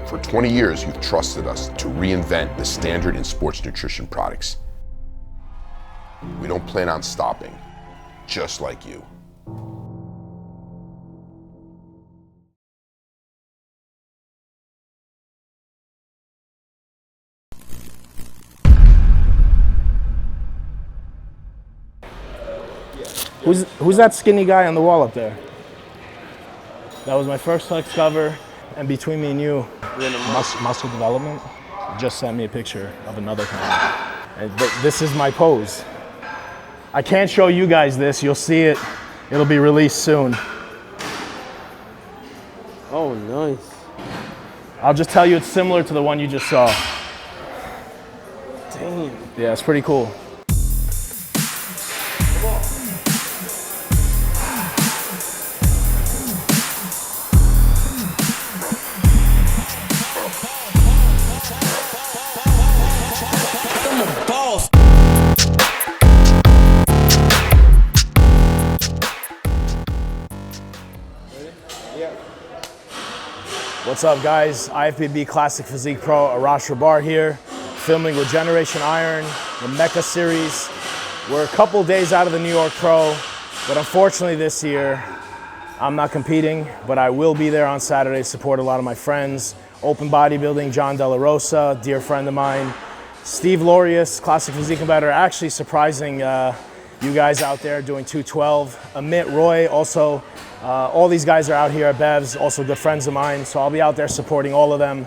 For 20 years, you've trusted us to reinvent the standard in sports nutrition products. We don't plan on stopping, just like you. Who's that skinny guy on the wall up there? That was my first flex cover, and between me and you, muscle development just sent me a picture of another kind. And this is my pose. I can't show you guys this. You'll see it. It'll be released soon. Oh, nice. I'll just tell you it's similar to the one you just saw. Damn. Yeah, it's pretty cool. What's up, guys? IFBB Classic Physique Pro Arash Rahbar here, filming with Generation Iron, the Mecca series. We're a couple days out of the New York Pro, but unfortunately this year, I'm not competing, but I will be there on Saturday to support a lot of my friends. Open Bodybuilding, John De La Rosa, dear friend of mine. Steve Laureus, Classic Physique competitor, actually surprising you guys out there doing 212. Amit Roy, also, all these guys are out here at Bev's, also good friends of mine, so I'll be out there supporting all of them.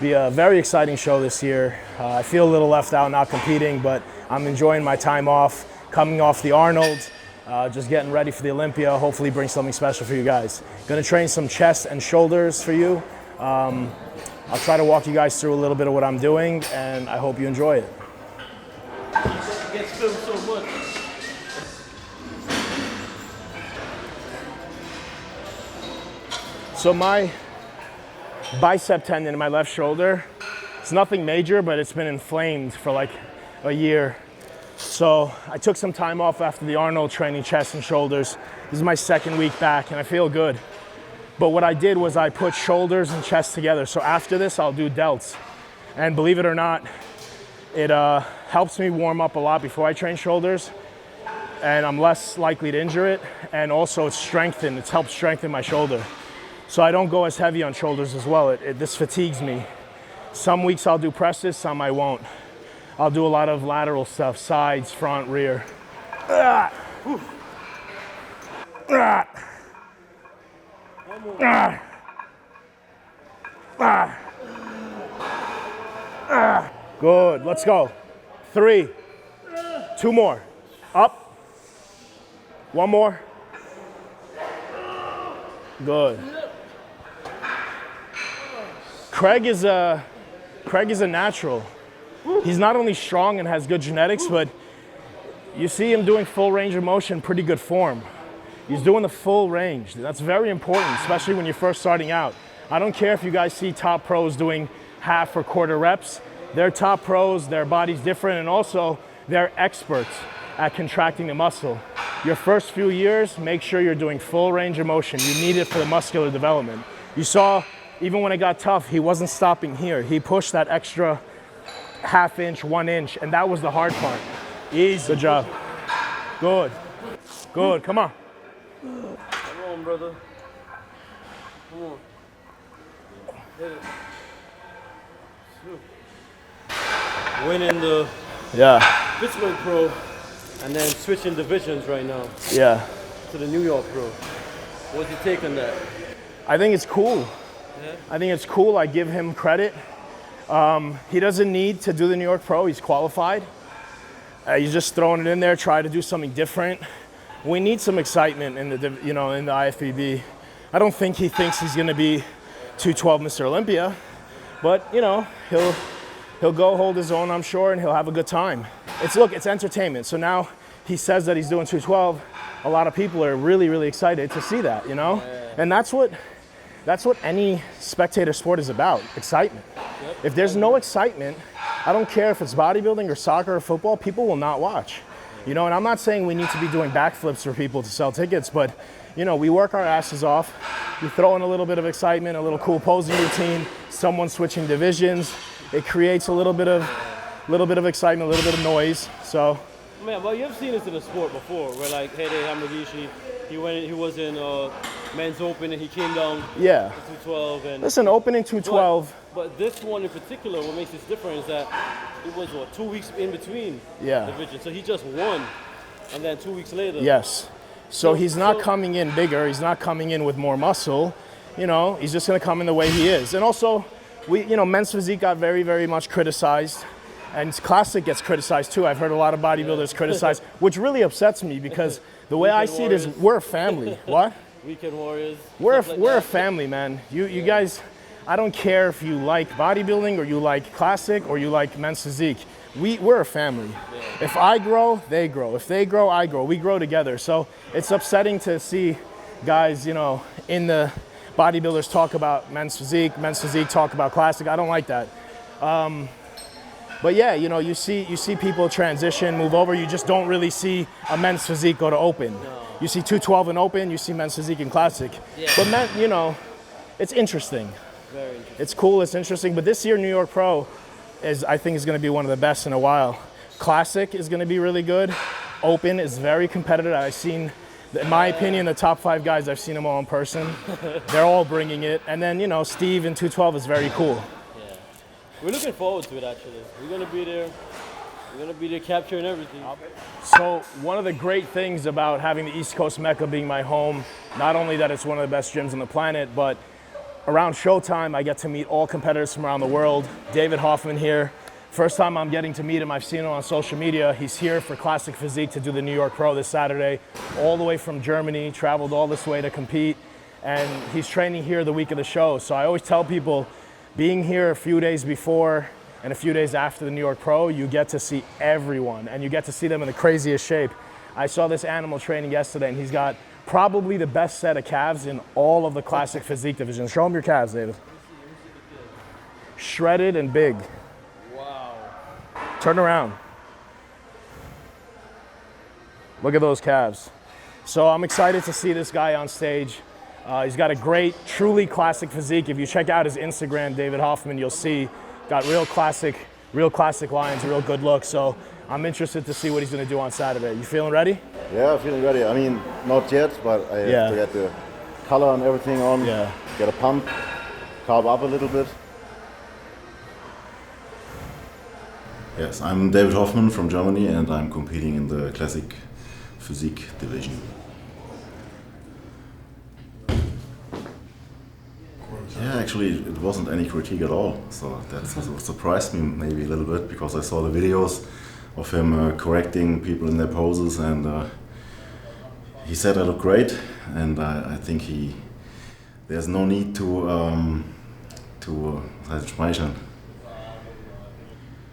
Be a very exciting show this year. I feel a little left out not competing, but I'm enjoying my time off, coming off the Arnold, just getting ready for the Olympia, hopefully bring something special for you guys. Gonna train some chest and shoulders for you. I'll try to walk you guys through a little bit of what I'm doing, and I hope you enjoy it. It gets filmed so much. So my bicep tendon in my left shoulder, it's nothing major, but it's been inflamed for like a year. So I took some time off after the Arnold training chest and shoulders. This is my second week back and I feel good. But what I did was I put shoulders and chest together. So after this, I'll do delts. And believe it or not, it helps me warm up a lot before I train shoulders. And I'm less likely to injure it. And also it's helped strengthen my shoulder. So I don't go as heavy on shoulders as well. This fatigues me. Some weeks I'll do presses, some I won't. I'll do a lot of lateral stuff, sides, front, rear. Good, let's go. 3, 2 more. Up. 1 more. Good. Craig is a natural. He's not only strong and has good genetics, but you see him doing full range of motion, pretty good form. He's doing the full range. That's very important, especially when you're first starting out. I don't care if you guys see top pros doing half or quarter reps. They're top pros, their body's different, and also they're experts at contracting the muscle. Your first few years, make sure you're doing full range of motion. You need it for the muscular development. You saw, even when it got tough, he wasn't stopping here. He pushed that extra ½ inch, 1 inch, and that was the hard part. Easy. Good job. Good. Good, come on. Come on, brother. Come on. Hit it. Winning the Pittsburgh Pro and then switching divisions right now. Yeah. To the New York Pro. What's your take on that? I think it's cool. Yeah. I think it's cool. I give him credit. He doesn't need to do the New York Pro. He's qualified. He's just throwing it in there, try to do something different. We need some excitement in the in the IFBB. I don't think he thinks he's going to be 212 Mr. Olympia, but he'll go hold his own, I'm sure, and he'll have a good time. It's entertainment. So now he says that he's doing 212. A lot of people are really, really excited to see that, Yeah. And that's what any spectator sport is about, excitement. Yep. If there's no excitement, I don't care if it's bodybuilding or soccer or football, people will not watch. And I'm not saying we need to be doing backflips for people to sell tickets, but we work our asses off. We throw in a little bit of excitement, a little cool posing routine, someone switching divisions. It creates a little bit of excitement, a little bit of noise. So. Man, well, you've seen this in the sport before, where like Hede Hamagishi, he was in men's open and he came down to 212. And listen, opening 212. But this one in particular, what makes this different is that it was 2 weeks in between divisions. So he just won, and then 2 weeks later. Yes. So he's not coming in bigger. He's not coming in with more muscle. You know, he's just going to come in the way he is. And also, men's physique got very, very much criticized. And Classic gets criticized too. I've heard a lot of bodybuilders criticized, which really upsets me because the way I see it is we're a family. What? Weekend warriors. We're a family, man. You guys, I don't care if you like bodybuilding or you like Classic or you like men's physique. We're a family. Yeah. If I grow, they grow. If they grow, I grow. We grow together. So it's upsetting to see guys, in the bodybuilders talk about men's physique talk about Classic. I don't like that. But yeah, you see people transition, move over. You just don't really see a men's physique go to open. No. You see 212 in open, you see men's physique in Classic. Yeah. But men, it's interesting. Very interesting. It's cool, it's interesting. But this year, New York Pro I think is going to be one of the best in a while. Classic is going to be really good. Open is very competitive. I've seen, in my opinion, the top 5 guys, I've seen them all in person. They're all bringing it. And then, Steve in 212 is very cool. We're looking forward to it, actually. We're going to be there. We're going to be there capturing everything. So one of the great things about having the East Coast Mecca being my home, not only that it's one of the best gyms on the planet, but around showtime, I get to meet all competitors from around the world. David Hoffman here. First time I'm getting to meet him, I've seen him on social media. He's here for Classic Physique to do the New York Pro this Saturday, all the way from Germany, traveled all this way to compete. And he's training here the week of the show. So I always tell people, being here a few days before and a few days after the New York Pro, you get to see everyone and you get to see them in the craziest shape. I saw this animal training yesterday and he's got probably the best set of calves in all of the Classic Physique division. Show him your calves, David. Shredded and big. Wow. Turn around. Look at those calves. So I'm excited to see this guy on stage. He's got a great, truly Classic physique. If you check out his Instagram, David Hoffman, you'll see got real classic lines, real good look. So I'm interested to see what he's going to do on Saturday. You feeling ready? Yeah, feeling ready. I mean, not yet, but I have to get the color and everything on. Yeah. Get a pump, carb up a little bit. Yes, I'm David Hoffman from Germany, and I'm competing in the Classic Physique division. Yeah, actually, it wasn't any critique at all. So that surprised me maybe a little bit because I saw the videos of him correcting people in their poses, and he said I look great, and I think there's no need to sprechen.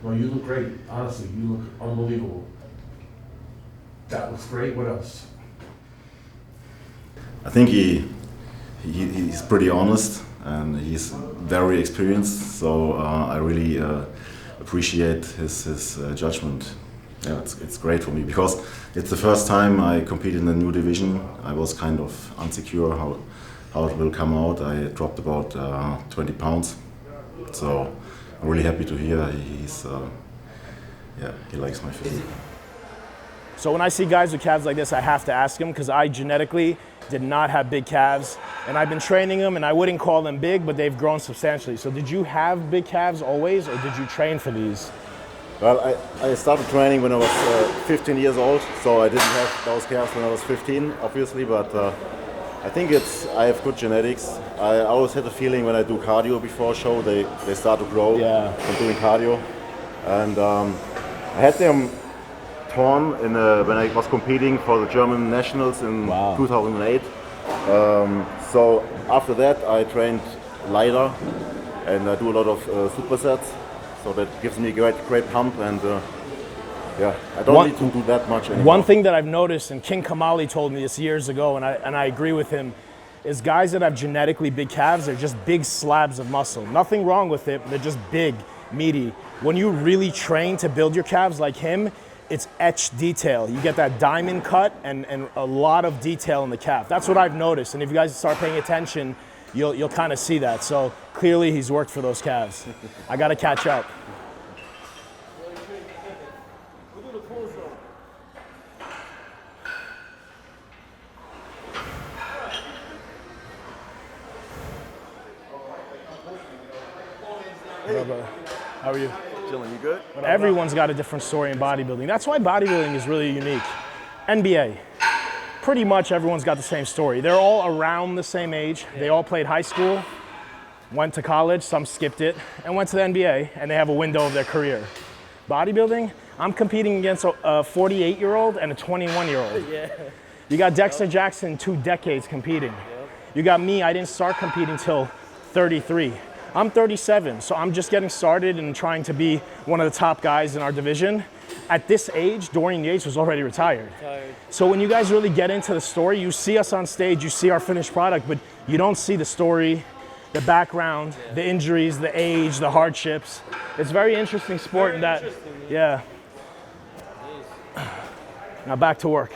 Well, you look great. Honestly, you look unbelievable. That looks great. What else? I think he's pretty honest. And he's very experienced, so I really appreciate his judgment. Yeah, it's great for me because it's the first time I competed in a new division. I was kind of insecure how it will come out. I dropped about 20 pounds, so I'm really happy to hear he likes my physique. So when I see guys with calves like this, I have to ask them because I genetically did not have big calves, and I've been training them, and I wouldn't call them big, but they've grown substantially. So did you have big calves always, or did you train for these? Well, I started training when I was 15 years old, so I didn't have those calves when I was 15, obviously, but I think I have good genetics. I always had a feeling when I do cardio before a show, they start to grow from doing cardio. And I had them torn when I was competing for the German nationals in 2008. So after that I trained lighter and I do a lot of supersets, so that gives me a great pump, and I don't need to do that much anymore. One thing that I've noticed, and King Kamali told me this years ago, and I agree with him, is guys that have genetically big calves, they're just big slabs of muscle. Nothing wrong with it, but they're just big, meaty. When you really train to build your calves like him, it's etched detail. You get that diamond cut and a lot of detail in the calf. That's what I've noticed. And if you guys start paying attention, you'll kind of see that. So clearly he's worked for those calves. I got to catch up. How are you? Chilling, you good? Everyone's got a different story in bodybuilding. That's why bodybuilding is really unique. NBA, pretty much everyone's got the same story. They're all around the same age. They all played high school, went to college, some skipped it, and went to the NBA, and they have a window of their career. Bodybuilding, I'm competing against a 48-year-old and a 21-year-old. Yeah. You got Dexter Jackson, 2 decades competing. You got me, I didn't start competing till 33. I'm 37, so I'm just getting started and trying to be one of the top guys in our division. At this age, Dorian Yates was already retired. So when you guys really get into the story, you see us on stage, you see our finished product, but you don't see the story, the background, the injuries, the age, the hardships. It's a very interesting sport in that, yeah. Now back to work.